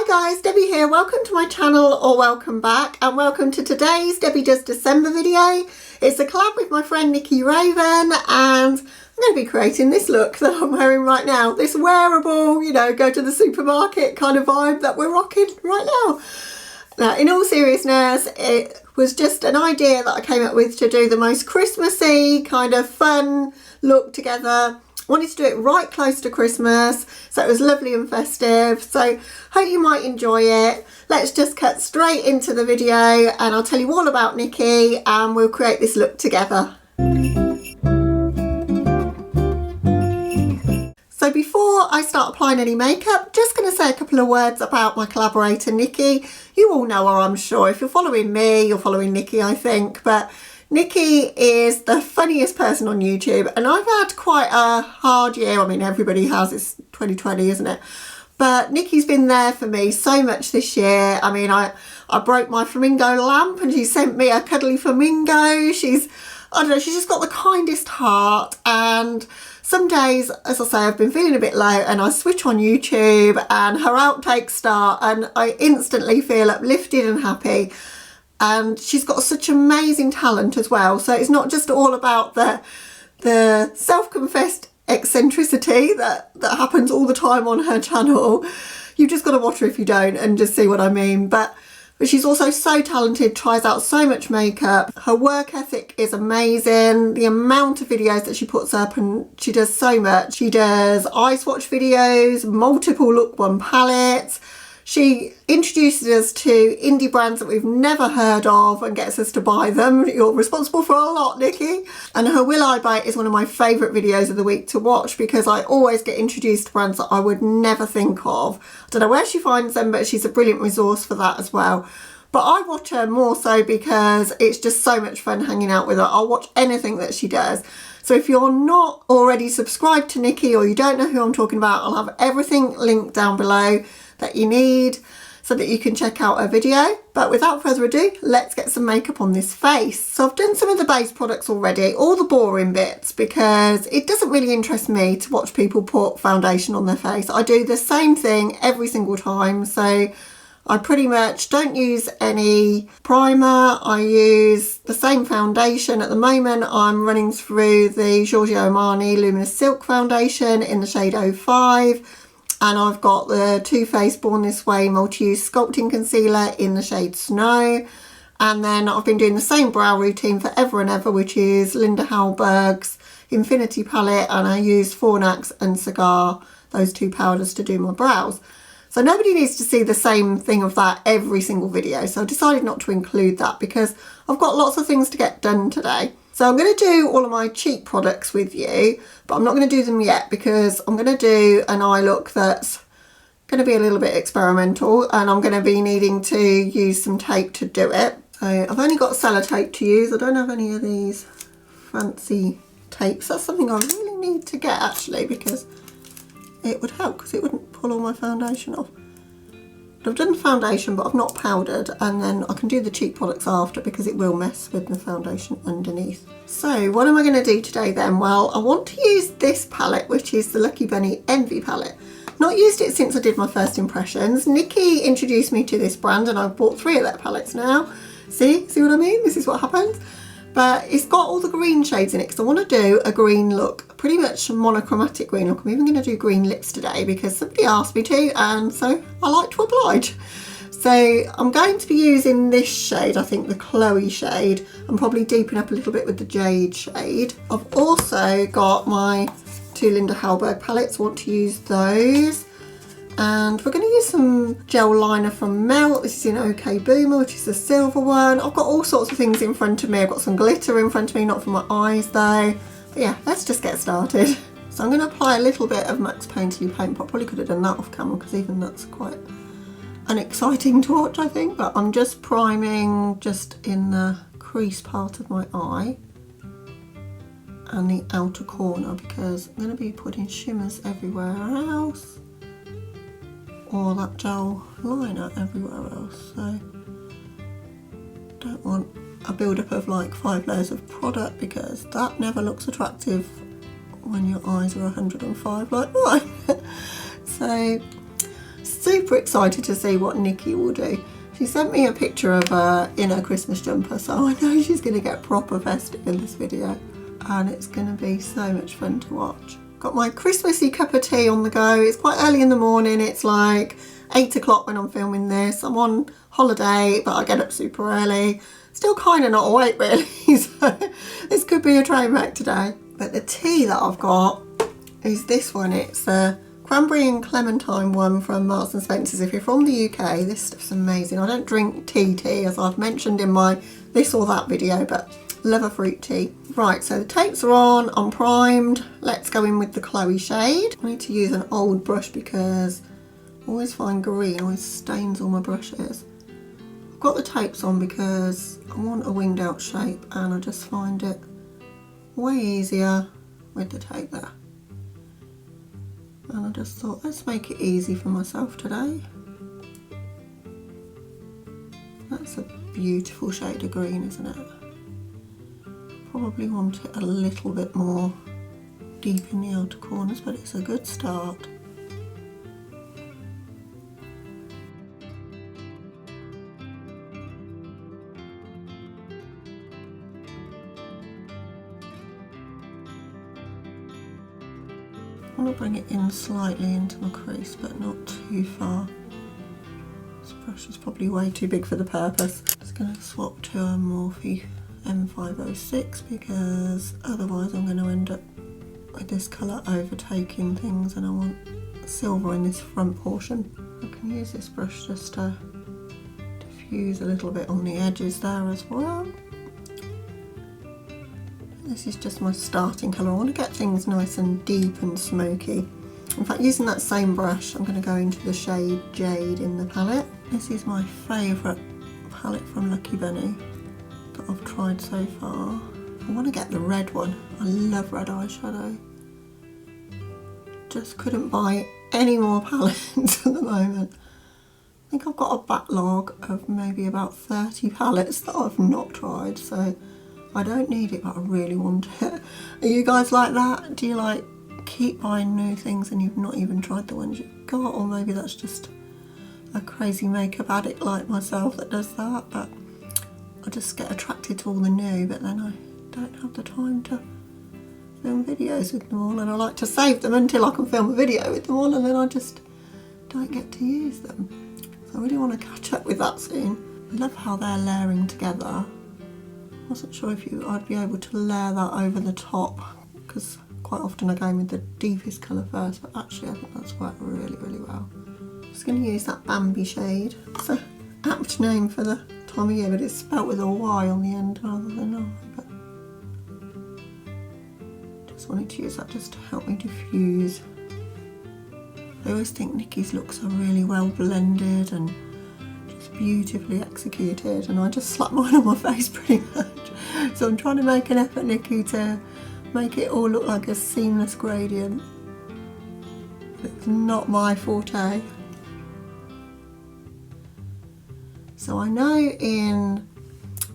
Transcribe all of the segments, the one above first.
Hi guys, Debbie here. Welcome to my channel, or welcome back, and welcome to today's Debbie Does December video. It's a collab with my friend Nikki Raven, and I'm going to be creating this look that I'm wearing right now. This wearable, you know, go to the supermarket kind of vibe that we're rocking right now. Now, in all seriousness, it was just an idea that I came up with to do the most Christmassy kind of fun look together. Wanted to do it right close to Christmas, so it was lovely and festive. So hope you might enjoy it. Let's just cut straight into the video and I'll tell you all about Nikki and we'll create this look together. So before I start applying any makeup, just going to say a couple of words about my collaborator Nikki. You all know her, I'm sure. If you're following me, you're following Nikki, I think. But Nikki is the funniest person on YouTube, and I've had quite a hard year. I mean, everybody has. It's 2020, isn't it? But Nikki's been there for me so much this year. I mean, I broke my flamingo lamp and she sent me a cuddly flamingo. I don't know, she's just got the kindest heart. And some days, as I say, I've been feeling a bit low and I switch on YouTube and her outtakes start and I instantly feel uplifted and happy. And she's got such amazing talent as well. So it's not just all about the self-confessed eccentricity that happens all the time on her channel. You've just got to watch her if you don't and just see what I mean. But she's also so talented, tries out so much makeup. Her work ethic is amazing. The amount of videos that she puts up, and she does so much. She does eye swatch videos, multiple look one palettes. She introduces us to indie brands that we've never heard of and gets us to buy them. You're responsible for a lot, Nikki. And her Will I Buy It is one of my favourite videos of the week to watch because I always get introduced to brands that I would never think of. I don't know where she finds them, but she's a brilliant resource for that as well. But I watch her more so because it's just so much fun hanging out with her. I'll watch anything that she does. So if you're not already subscribed to Nikki or you don't know who I'm talking about, I'll have everything linked down below that you need so that you can check out her video. But without further ado, let's get some makeup on this face. So I've done some of the base products already, all the boring bits, because it doesn't really interest me to watch people put foundation on their face. I do the same thing every single time. So I pretty much don't use any primer. I use the same foundation. At the moment, I'm running through the Giorgio Armani Luminous Silk Foundation in the shade 05. And I've got the Too Faced Born This Way Multi-Use Sculpting Concealer in the shade Snow. And then I've been doing the same brow routine forever and ever, which is Linda Hallberg's Infinity Palette. And I use Fornax and Cigar, those two powders, to do my brows. So nobody needs to see the same thing of that every single video. So I decided not to include that because I've got lots of things to get done today. So I'm going to do all of my cheap products with you, but I'm not going to do them yet because I'm going to do an eye look that's going to be a little bit experimental and I'm going to be needing to use some tape to do it. So I've only got sellotape to use. I don't have any of these fancy tapes. That's something I really need to get actually because it would help because it wouldn't pull all my foundation off. I've done the foundation but I've not powdered, and then I can do the cheap products after because it will mess with the foundation underneath. So what am I going to do today then? Well, I want to use this palette, which is the Lucky Bunny Envy palette. Not used it since I did my first impressions. Nikki introduced me to this brand and I've bought 3 of their palettes now. See what I mean? This is what happens. But it's got all the green shades in it because I want to do a green look, pretty much a monochromatic green look. I'm even going to do green lips today because somebody asked me to, and so I like to oblige. So I'm going to be using this shade, I think the Chloe shade, and probably deepen up a little bit with the Jade shade. I've also got my 2 Linda Hallberg palettes, I want to use those. And we're going to use some gel liner from Melt. This is in OK Boomer, which is the silver one. I've got all sorts of things in front of me. I've got some glitter in front of me, not for my eyes though. But yeah, let's just get started. So I'm going to apply a little bit of Max Painterly paint, but I probably could have done that off camera because even that's quite unexciting to watch, I think. But I'm just priming just in the crease part of my eye and the outer corner because I'm going to be putting shimmers everywhere else, or that gel liner everywhere else. So don't want a build-up of like 5 layers of product because that never looks attractive when your eyes are 105 like mine. So super excited to see what Nikki will do. She sent me a picture of her in her Christmas jumper, so I know she's going to get proper festive in this video, and it's going to be so much fun to watch. Got my Christmassy cup of tea on the go. It's quite early in the morning. It's like 8 o'clock when I'm filming this. I'm on holiday, but I get up super early. Still kind of not awake really, so this could be a train wreck today. But the tea that I've got is this one. It's the cranberry and clementine one from Marks and Spencer's. If you're from the UK, this stuff's amazing. I don't drink tea as I've mentioned in my this or that video, but love a fruit tea. Right, so the tapes are on, I'm primed. Let's go in with the Chloe shade. I need to use an old brush because I always find green always stains all my brushes. I've got the tapes on because I want a winged out shape, and I just find it way easier with the tape there. And I just thought, let's make it easy for myself today. That's a beautiful shade of green, isn't it? Probably want it a little bit more deep in the outer corners, but it's a good start. I want to bring it in slightly into my crease, but not too far. This brush is probably way too big for the purpose. I'm just going to swap to a Morphe M506 because otherwise I'm going to end up with this colour overtaking things, and I want silver in this front portion. I can use this brush just to diffuse a little bit on the edges there as well. This is just my starting colour. I want to get things nice and deep and smoky. In fact, using that same brush, I'm going to go into the shade Jade in the palette. This is my favourite palette from Lucky Bunny that I've tried so far. I want to get the red one. I love red eyeshadow. Just couldn't buy any more palettes at the moment. I think I've got a backlog of maybe about 30 palettes that I've not tried, so I don't need it, but I really want it. Are you guys like that? Do you like keep buying new things and you've not even tried the ones you've got? Or maybe that's just a crazy makeup addict like myself that does that, but I just get attracted to all the new, but then I don't have the time to film videos with them all, and I like to save them until I can film a video with them all, and then I just don't get to use them. So I really want to catch up with that soon. I love how they're layering together. I wasn't sure if I'd be able to layer that over the top, because quite often I go in with the deepest colour first, but actually I think that's worked really, really well. I'm just going to use that Bambi shade. It's an apt name for the time of year, but it's spelt with a Y on the end rather than an I. But just wanted to use that just to help me diffuse. I always think Nikki's looks are really well blended and just beautifully executed, and I just slap mine on my face pretty much. So I'm trying to make an effort, Nikki, to make it all look like a seamless gradient. It's not my forte. So I know in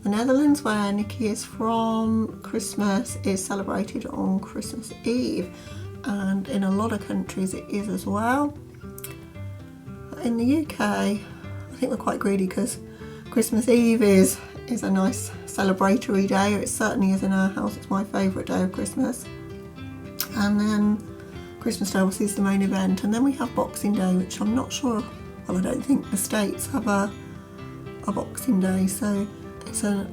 the Netherlands, where Nikki is from, Christmas is celebrated on Christmas Eve, and in a lot of countries it is as well. In the UK, I think we're quite greedy because Christmas Eve is a nice celebratory day. It certainly is in our house. It's my favourite day of Christmas. And then Christmas Day obviously is the main event, and then we have Boxing Day, which I'm not sure, well, I don't think the States have a Boxing Day, so it's an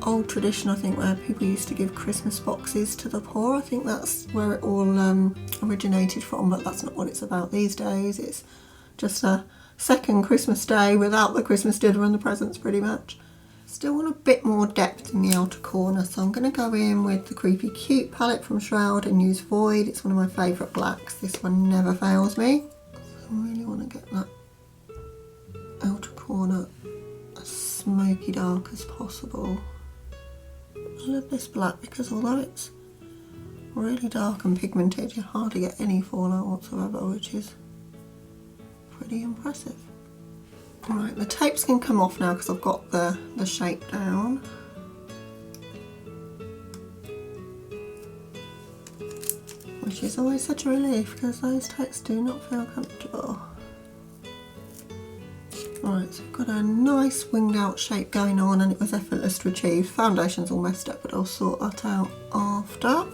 old tradition, I think, where people used to give Christmas boxes to the poor. I think that's where it all originated from, but that's not what it's about these days. It's just a second Christmas Day without the Christmas dinner and the presents, pretty much. Still want a bit more depth in the outer corner, so I'm going to go in with the Creepy Cute palette from Shroud and use Void. It's one of my favourite blacks. This one never fails me. So I really want to get that outer corner as smoky dark as possible. I love this black because although it's really dark and pigmented, you hardly get any fallout whatsoever, which is pretty impressive. Alright, the tapes can come off now because I've got the shape down. Which is always such a relief because those tapes do not feel comfortable. Alright, so I've got a nice winged out shape going on and it was effortless to achieve. Foundation's all messed up, but I'll sort that out after.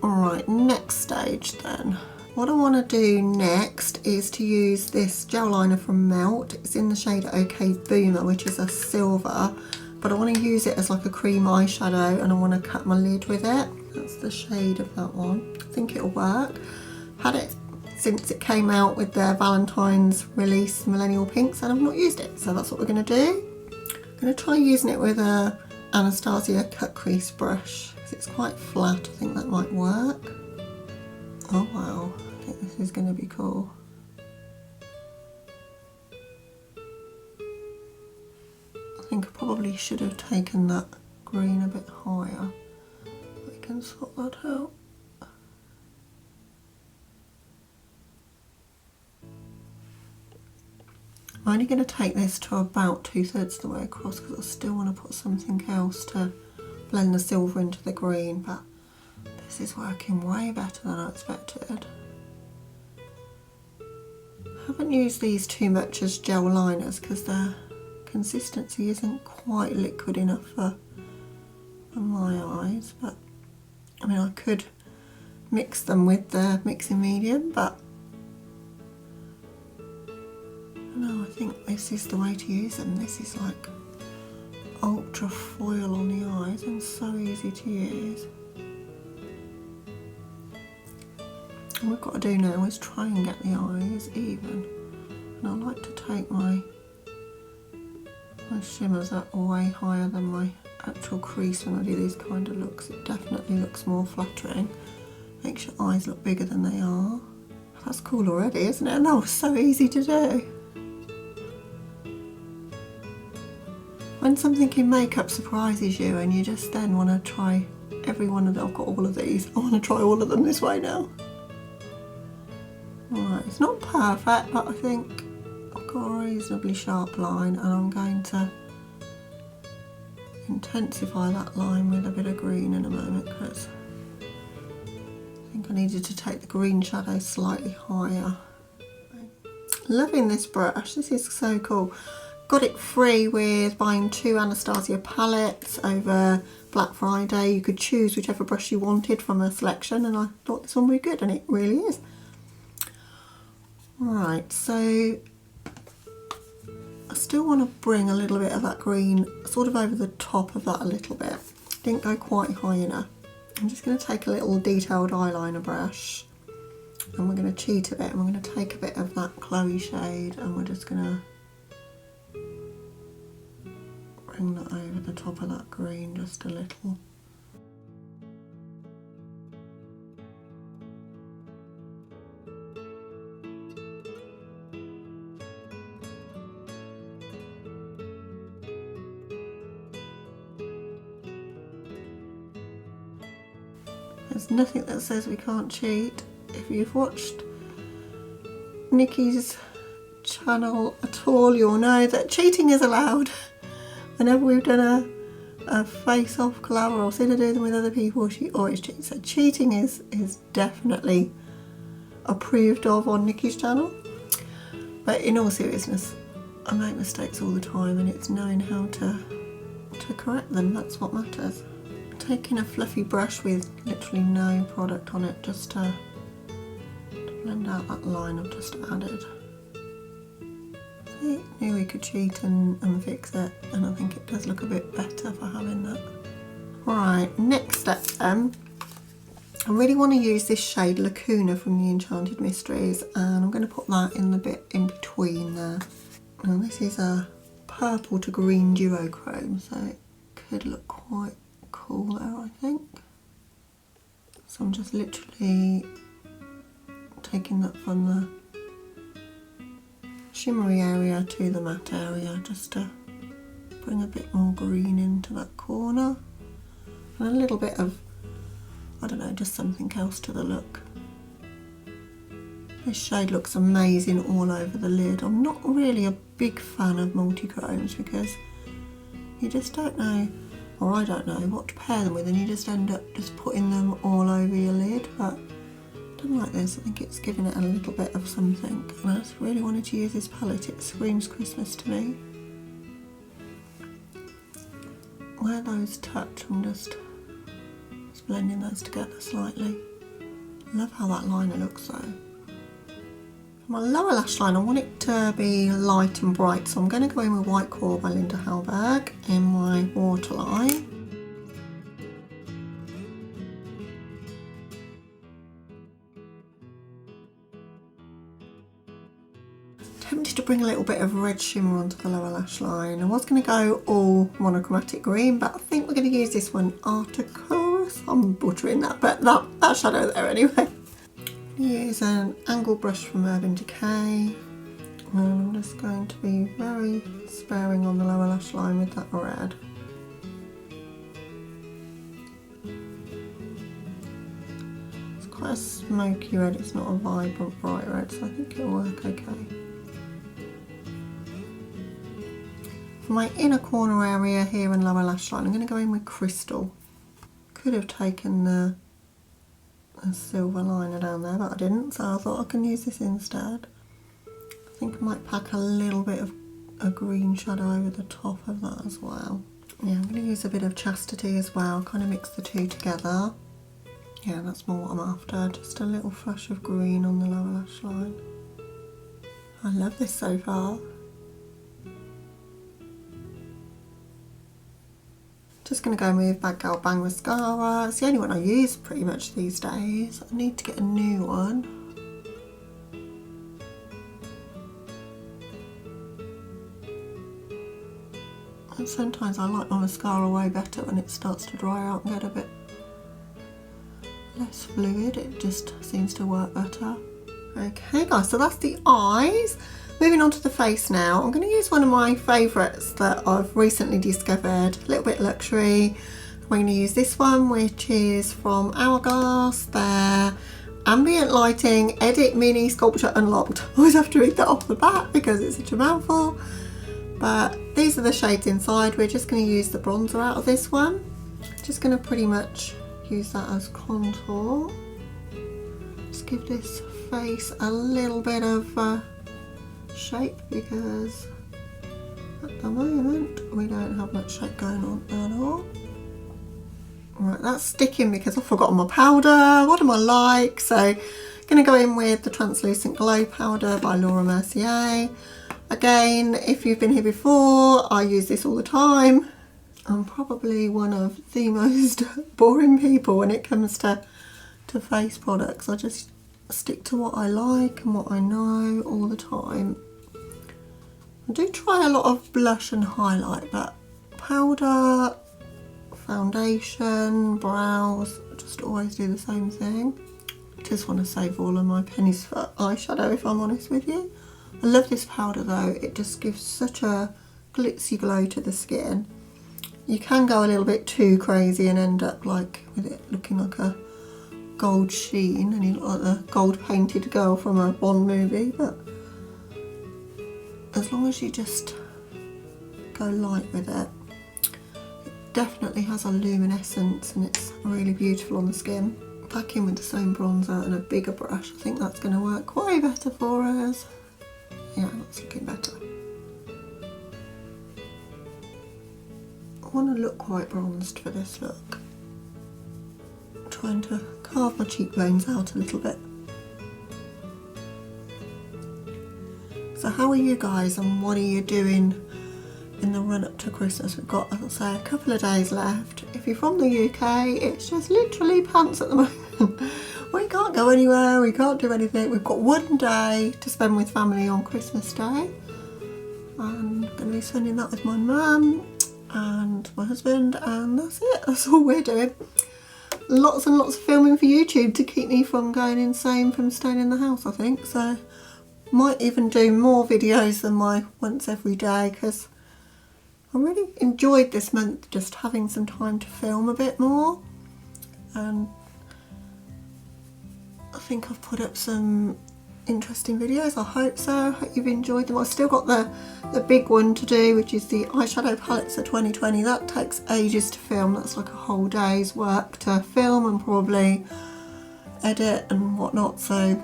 Alright, next stage then. What I want to do next is to use this gel liner from Melt. It's in the shade OK Boomer, which is a silver, but I want to use it as like a cream eyeshadow and I want to cut my lid with it. That's the shade of that one. I think it'll work. Had it since it came out with their Valentine's release Millennial Pinks and I've not used it, so that's what we're going to do. I'm going to try using it with a Anastasia cut crease brush because it's quite flat. I think that might work. Oh wow, I think this is going to be cool. I think I probably should have taken that green a bit higher. We can sort that out. I'm only going to take this to about 2/3 of the way across because I still want to put something else to blend the silver into the green, but this is working way better than I expected. I haven't used these too much as gel liners because their consistency isn't quite liquid enough for my eyes, but I mean I could mix them with the mixing medium, but no, I think this is the way to use them. This is like ultra foil on the eyes and so easy to use. What we've got to do now is try and get the eyes even, and I like to take my shimmers up way higher than my actual crease when I do these kind of looks. It definitely looks more flattering, makes your eyes look bigger than they are. That's cool already, isn't it? And that was so easy to do. When something in makeup surprises you and you just then want to try every one of them, I've got all of these, I want to try all of them this way now. Right, it's not perfect, but I think I've got a reasonably sharp line and I'm going to intensify that line with a bit of green in a moment because I think I needed to take the green shadow slightly higher. Loving this brush, this is so cool. Got it free with buying 2 Anastasia palettes over Black Friday. You could choose whichever brush you wanted from a selection and I thought this one would be good and it really is. Right, so I still want to bring a little bit of that green sort of over the top of that a little bit. Didn't go quite high enough. I'm just going to take a little detailed eyeliner brush and we're going to cheat a bit and we're going to take a bit of that Chloe shade and we're just going to bring that over the top of that green just a little. There's nothing that says we can't cheat. If you've watched Nikki's channel at all, you'll know that cheating is allowed. Whenever we've done a face-off collab or seen her do them with other people, she always cheats. So cheating is definitely approved of on Nikki's channel. But in all seriousness, I make mistakes all the time and it's knowing how to correct them. That's what matters. Taking a fluffy brush with literally no product on it just to blend out that line I've just added. See, knew we could cheat and fix it, and I think it does look a bit better for having that. Right, next step then. I really want to use this shade Lacuna from the Enchanted Mysteries and I'm going to put that in the bit in between there. Now this is a purple to green duochrome, so it could look quite cool there I think. So I'm just literally taking that from the shimmery area to the matte area just to bring a bit more green into that corner and a little bit of, I don't know, just something else to the look. This shade looks amazing all over the lid. I'm not really a big fan of multi-chromes because you just don't know, or I don't know, what to pair them with and you just end up just putting them all over your lid, but don't like this. I think it's giving it a little bit of something. And I just really wanted to use this palette. It screams Christmas to me. Where those touch, I'm just blending those together slightly. I love how that liner looks though. For my lower lash line, I want it to be light and bright, so I'm going to go in with White Core by Linda Hallberg in my waterline. Tempted to bring a little bit of red shimmer onto the lower lash line. I was going to go all monochromatic green, but I think we're going to use this one, Artichorus. I'm butchering that, but that shadow there anyway. Use an angle brush from Urban Decay. I'm just going to be very sparing on the lower lash line with that red. It's quite a smoky red, it's not a vibrant bright red, so I think it'll work okay. For my inner corner area here and lower lash line, I'm going to go in with Crystal. Could have taken a silver liner down there, but I didn't, so I thought I can use this instead. I think I might pack a little bit of a green shadow over the top of that as well. Yeah, I'm going to use a bit of Chastity as well, kind of mix the two together. Yeah, that's more what I'm after, just a little flush of green on the lower lash line. I love this so far. Just going to go with Bad Girl Bang Mascara. It's the only one I use pretty much these days. I need to get a new one. And sometimes I like my mascara way better when it starts to dry out and get a bit less fluid. It just seems to work better. Okay guys, so that's the eyes. Moving on to the face now, I'm going to use one of my favourites that I've recently discovered, a little bit luxury. I'm going to use this one, which is from Hourglass, their Ambient Lighting Edit Mini Sculpture Unlocked. I always have to read that off the bat because it's such a mouthful. But these are the shades inside. We're just going to use the bronzer out of this one. Just going to pretty much use that as contour. Just give this face a little bit of shape because at the moment we don't have much shape going on at all. Right, that's sticking because I've forgotten my powder. What am I like? So I'm going to go in with the Translucent Glow Powder by Laura Mercier. Again, if you've been here before, I use this all the time. I'm probably one of the most boring people when it comes to face products. I just stick to what I like and what I know all the time. I do try a lot of blush and highlight, but powder, foundation, brows, just always do the same thing. I just want to save all of my pennies for eyeshadow, if I'm honest with you. I love this powder though, it just gives such a glitzy glow to the skin. You can go a little bit too crazy and end up like with it looking like a gold sheen and you look like the gold painted girl from a Bond movie, but as long as you just go light with it, it definitely has a luminescence and it's really beautiful on the skin. Back in with the same bronzer and a bigger brush, I think that's going to work way better for us. Yeah, that's looking better. I want to look quite bronzed for this look. I'm trying to carve my cheekbones out a little bit. So how are you guys and what are you doing in the run up to Christmas? We've got, as I say, a couple of days left. If you're from the UK, it's just literally pants at the moment. We can't go anywhere, we can't do anything. We've got one day to spend with family on Christmas Day. I'm going to be spending that with my mum and my husband, and that's it, that's all we're doing. Lots and lots of filming for YouTube to keep me from going insane from staying in the house, I think. So might even do more videos than my once every day because I really enjoyed this month just having some time to film a bit more, and I think I've put up some interesting videos. I hope so. I hope you've enjoyed them. I've still got the big one to do, which is the eyeshadow palettes for 2020. That takes ages to film. That's like a whole day's work to film and probably edit and whatnot, so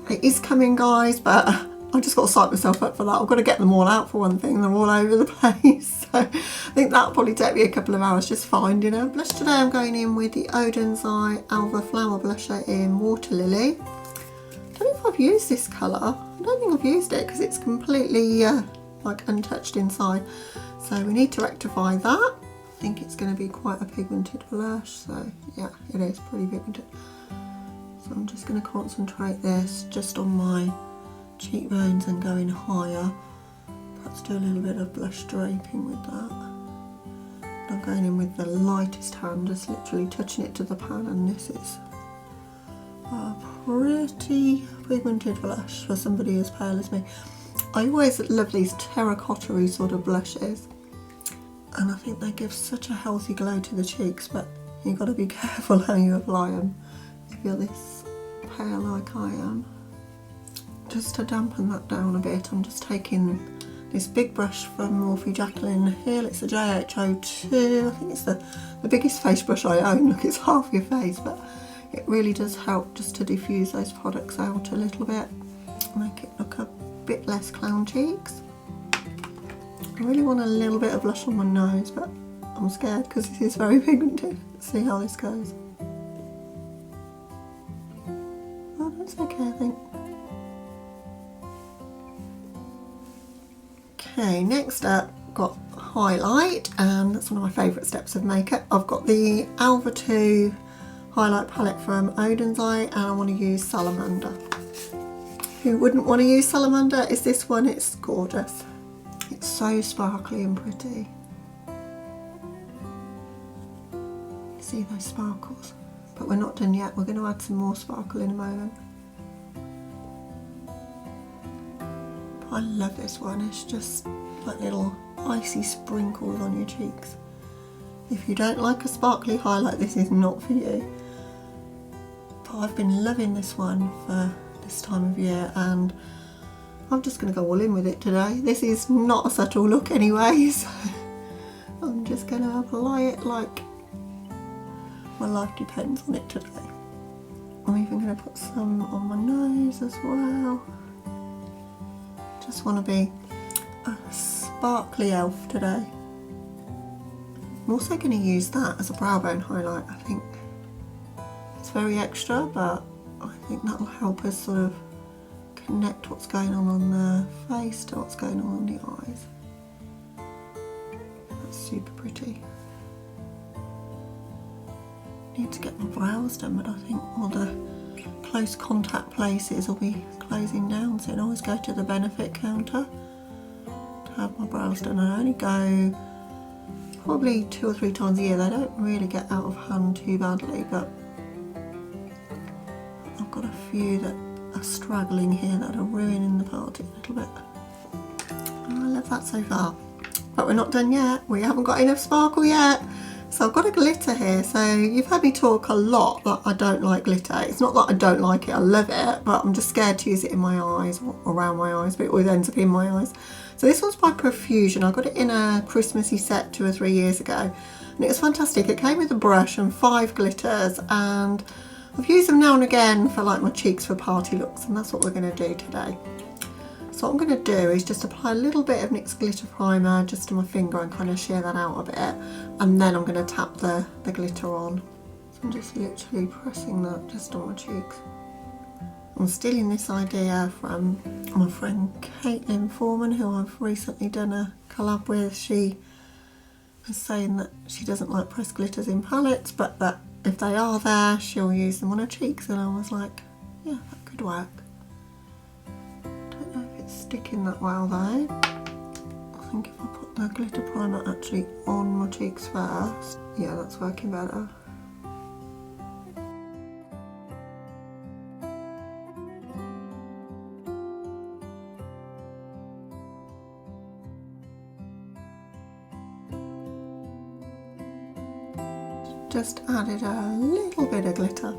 it is coming, guys, but I just got to psych myself up for that. I've got to get them all out for one thing. They're all over the place. So I think that'll probably take me a couple of hours just finding them. Blush today, I'm going in with the Oden's Eye Alva Flower Blusher in Water Lily. I don't know if I've used this colour. I don't think I've used it because it's completely like untouched inside. So we need to rectify that. I think it's going to be quite a pigmented blush. So yeah, it is pretty pigmented. So I'm just going to concentrate this just on my cheekbones and going higher. Perhaps do a little bit of blush draping with that. I'm going in with the lightest hand, just literally touching it to the pan, and this is a pretty pigmented blush for somebody as pale as me. I always love these terracotta-y sort of blushes, and I think they give such a healthy glow to the cheeks, but you've got to be careful how you apply them if you're this pale like I am. Just to dampen that down a bit, I'm just taking this big brush from Morphe Jacqueline Hill. It's a JH02. I think it's the biggest face brush I own. Look, it's half your face, but it really does help just to diffuse those products out a little bit, make it look a bit less clown cheeks. I really want a little bit of blush on my nose, but I'm scared because this is very pigmented. Let's see how this goes. Oh, that's okay, I think. Okay, next up, got highlight, and that's one of my favourite steps of makeup. I've got the Alva 2 highlight palette from Oden's Eye, and I want to use Salamander. Who wouldn't want to use Salamander? Is this one? It's gorgeous. It's so sparkly and pretty. See those sparkles? But we're not done yet. We're going to add some more sparkle in a moment. I love this one. It's just like little icy sprinkles on your cheeks. If you don't like a sparkly highlight, this is not for you. But I've been loving this one for this time of year, and I'm just going to go all in with it today. This is not a subtle look anyway, so I'm just going to apply it like my life depends on it today. I'm even going to put some on my nose as well. Just want to be a sparkly elf today. I'm also going to use that as a brow bone highlight. I think it's very extra, but I think that will help us sort of connect what's going on the face to what's going on the eyes. That's super pretty. Need to get my brows done, but I think all the close contact places will be closing down, so I always go to the benefit counter to have my brows done. I only go probably 2 or 3 times a year. They don't really get out of hand too badly, but I've got a few that are struggling here that are ruining the party a little bit. I love that so far, but we're not done yet. We haven't got enough sparkle yet. So I've got a glitter here. So you've heard me talk a lot that I don't like glitter. It's not that I don't like it, I love it, but I'm just scared to use it in my eyes or around my eyes, but it always ends up in my eyes. So this one's by Profusion. I got it in a Christmassy set 2 or 3 years ago, and it was fantastic. It came with a brush and 5 glitters, and I've used them now and again for like my cheeks for party looks, and that's what we're going to do today. So what I'm going to do is just apply a little bit of NYX Glitter Primer just to my finger and kind of share that out a bit, and then I'm going to tap the glitter on. So I'm just literally pressing that just on my cheeks. I'm stealing this idea from my friend Caitlin Foreman, who I've recently done a collab with. She was saying that she doesn't like pressed glitters in palettes, but that if they are there, she'll use them on her cheeks, and I was like, yeah, that could work. Don't know if it's sticking that well though. I think if I put the glitter primer actually on my cheeks first, yeah, that's working better. Just added a little bit of glitter.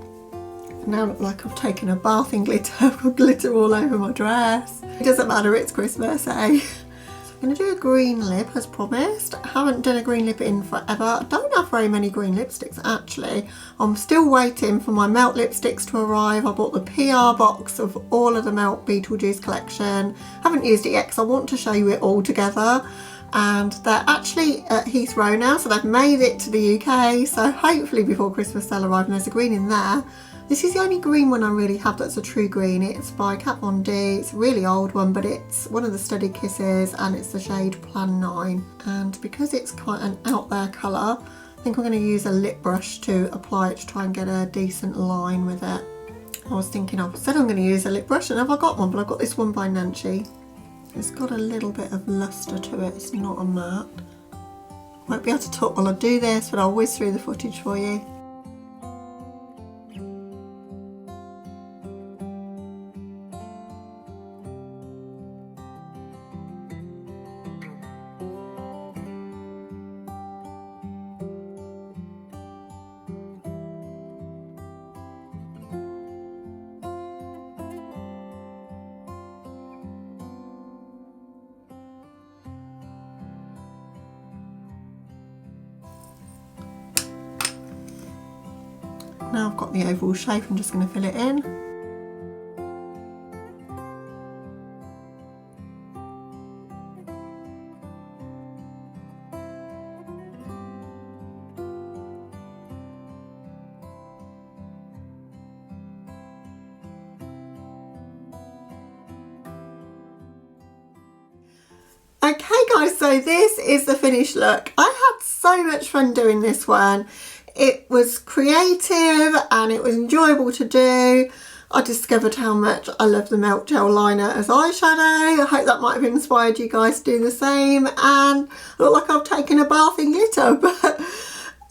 Now I look like I've taken a bath in glitter. I've got glitter all over my dress. It doesn't matter, it's Christmas, eh? So I'm I'm going to do a green lip as promised. I haven't done a green lip in forever. I don't have very many green lipsticks actually. I'm still waiting for my Melt lipsticks to arrive. I bought the PR box of all of the Melt Beetlejuice collection. Haven't used it yet because I want to show you it all together. And they're actually at Heathrow now, so they've made it to the UK. So hopefully before Christmas they'll arrive, and there's a green in there. This is the only green one I really have that's a true green. It's by Kat Von D. It's a really old one, but it's one of the Studied Kisses, and it's the shade Plan 9. And because it's quite an out there colour, I think I'm going to use a lip brush to apply it to try and get a decent line with it. I was thinking, I said I'm going to use a lip brush, and I've got one, but I've got this one by Nancy. It's got a little bit of lustre to it. It's not a matte. Won't be able to talk while I do this, but I'll whiz through the footage for you. Now I've got the oval shape, I'm just going to fill it in. Okay guys, so this is the finished look. I had so much fun doing this one. It was creative and it was enjoyable to do. I discovered how much I love the Melt Gel Liner as eyeshadow. I hope that might have inspired you guys to do the same. And I look like I've taken a bath in glitter, but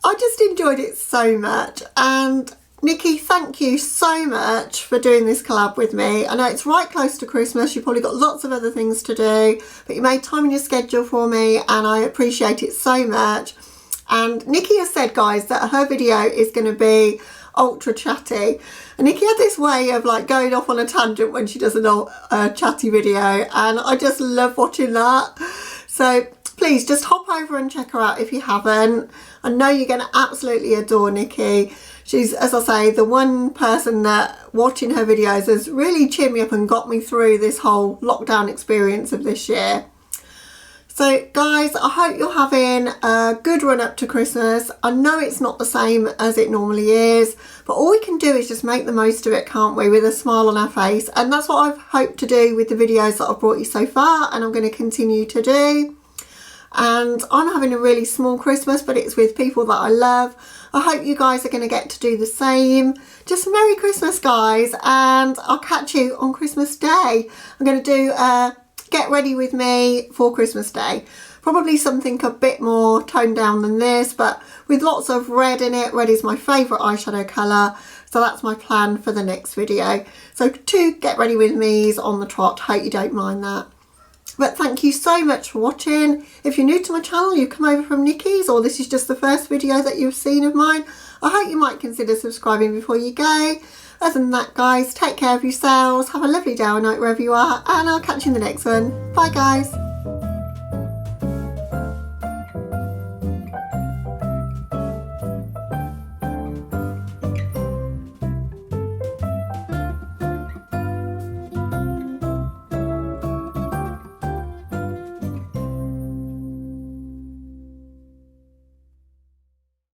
I just enjoyed it so much. And Nikki, thank you so much for doing this collab with me. I know it's right close to Christmas. You've probably got lots of other things to do, but you made time in your schedule for me and I appreciate it so much. And Nikki has said, guys, that her video is going to be ultra chatty. And Nikki had this way of like going off on a tangent when she does a chatty video, and I just love watching that. So please just hop over and check her out if you haven't. I know you're going to absolutely adore Nikki. She's, as I say, the one person that watching her videos has really cheered me up and got me through this whole lockdown experience of this year. So guys, I hope you're having a good run up to Christmas. I know it's not the same as it normally is, but all we can do is just make the most of it, can't we, with a smile on our face. And that's what I've hoped to do with the videos that I've brought you so far, and I'm going to continue to do. And I'm having a really small Christmas, but it's with people that I love. I hope you guys are going to get to do the same. Just Merry Christmas, guys, and I'll catch you on Christmas Day. I'm going to do Get Ready With Me for Christmas Day. Probably something a bit more toned down than this, but with lots of red in it. Red is my favourite eyeshadow colour, so that's my plan for the next video. So 2 Get Ready With Me's on the trot. Hope you don't mind that. But thank you so much for watching. If you're new to my channel, you come over from Nikki's, or this is just the first video that you've seen of mine, I hope you might consider subscribing before you go. Other than that, guys, take care of yourselves, have a lovely day or night wherever you are, and I'll catch you in the next one. Bye guys.